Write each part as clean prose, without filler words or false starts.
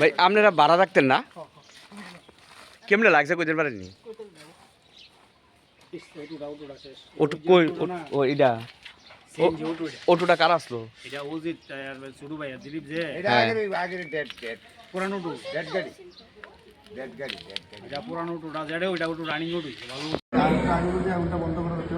ভাই আপনারা ভাড়া রাখতেন না? কেমনে লাগছে কইতে পারেননি? ওটু কই ও এটা অটোটা কার আসলো? এটা অজিত আর ছোট ভাই দিলীপ যে এটা আগের ডেড পুরানো টু ডেড গাড়ি এটা পুরানো টু না যেটা ওইটা ওটু রানিং ওটু ভালো ওটা বন্ধ করে দিতে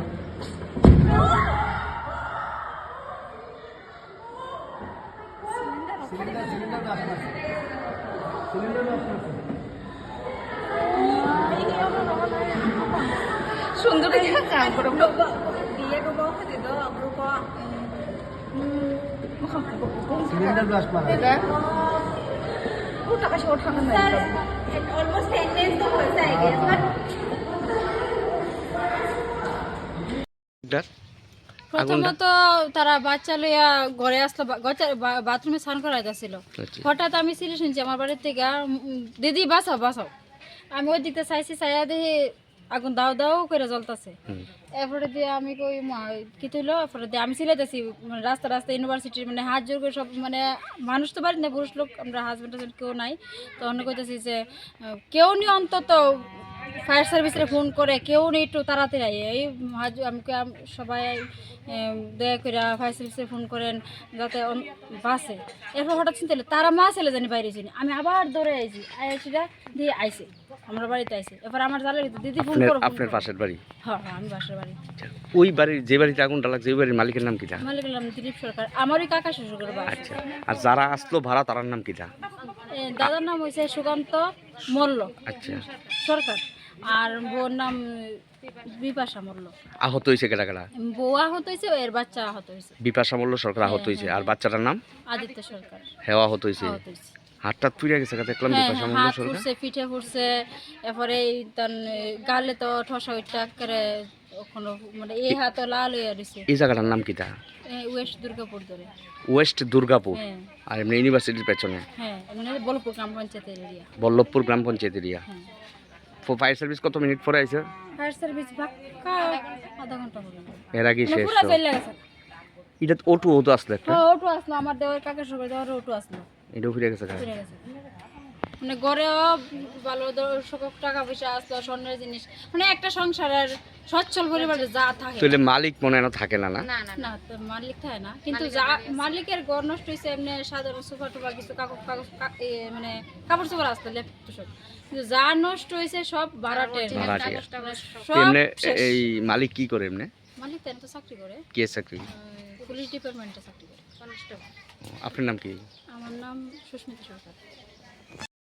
সুন্দর কাম করো dia ko bawa dito ang grupo cylinder blast মারা পুরো টাকা শর্ট টাকা নাই অলমোস্ট 10 days তো হয়েছে আই গেস বাট প্রথমত তারা বাচ্চা লইয়া ঘরে আসলো বাথরুমে স্নান করা যাচ্ছিল হঠাৎ আমি সিলে শুনছি আমার বাড়ির থেকে দিদি বাঁচাও বাঁচাও আমি ওই দিকতে চাইছি চাইয়া দেখি আগুন দাও দাও করে জ্বলতেছে এরপরে দিয়ে আমি কই কি তুইলো এরপরে দিয়ে আমি সিলাইতেছি মানে রাস্তা রাস্তা ইউনিভার্সিটির মানে হাত জোর করে সব মানে মানুষ তো বাড়ি না পুরুষ লোক আমরা হাজব্যান্ড টাজব্যান্ড কেউ নাই তখন কইতেছি যে কেউ নি অন্তত ফায়ার সার্ভিসে ফোন করে কেউ নেই একটু তাড়াতাড়ি এই আমাকে সবাই দয়া করে ফায়ার সার্ভিসে ফোন করেন যাতে বাসে এরপর হঠাৎ চিন্তা হলো তারা মা ছেলে জানি বাইরে চিনি আমি আবার দৌড়ে আইছি আইসিটা দিয়ে আইসে আমরা বাড়িতে আইসে এবার আমার জালের দিদি ফোন করো আপনার পাশের বাড়ি? হ্যাঁ আমি পাশের বাড়ি। ওই বাড়ির যে বাড়িতে আগুনটা লাগছে ওই বাড়ির মালিকের নাম কিটা? মালিকের নাম দিলীপ সরকার আমারই কাকা শ্বশুরের বাড়ি। আচ্ছা আর যারা আসলো ভাড়া তার নাম কিটা? দাদার নাম হয়েছে সুকান্ত মল্ল আচ্ছা সরকার আর বউর নাম বিপাশা মল্ল। আহত হয়েছে কেটা কেটা? বউ আহত হয়েছে এর বাচ্চা আহত হয়েছে। বিপাশা মল্ল সরকার আহত হয়েছে আর বাচ্চাটার নাম আদিত্য সরকার হেও আহত হয়েছে। হাতটা ফুড়ে গেছে দেখলাম বিপাশা মল্ল হাত সরকার ফুটছে পিঠে ফুটছে এরপরে গালে তো ঠসা ওইটা করে ওখানে মানে এই হাত লাল হয়ে রয়েছে। এই জায়গাটার নাম কিটা? ওয়েস্ট দুর্গাপুর ধরে ওয়েস্ট দুর্গাপুর আর এমনি ইউনিভার্সিটির পেছনে হ্যাঁ মানে বল্লভপুর গ্রাম পঞ্চায়েতের এরিয়া। বল্লভপুর গ্রাম পঞ্চায়েত এরিয়া। ফায়ার সার্ভিস কত মিনিট পরে আইছে? ফায়ার সার্ভিস বাক্কা আধা ঘন্টা হলো এর আগে শেষ। পুরো ফেল লাগছে এটা অটো আসলো একটা? হ্যাঁ অটো আসলো আমার দেওয়ার কাকার সঙ্গে দেওয়ার অটো আসলো এটা ফিরে গেছে মানে ঘরেও ভালো টাকা পয়সা আসলো স্বর্ণের জিনিস মানে একটা সংসারের সচ্ছল পরিবারে যা থাকে তাহলে মালিক মনে হয় থাকে না? না তো মালিক থাকে না কিন্তু যা মালিকের ঘর নষ্ট হয়েছে এমনি সাধারণ সোফা টোফা কিছু মানে কাপড় চোপড় আসতো ল্যাপটপ সব কিন্তু যা নষ্ট হয়েছে সব ভাড়াটের। এই মালিক কি করে এমনি? মালিক তো চাকরি করে। কি চাকরি? পুলিশ ডিপার্টমেন্টে চাকরি করে। আপনার নাম কি? আমার নাম সুস্মিতা সরকার।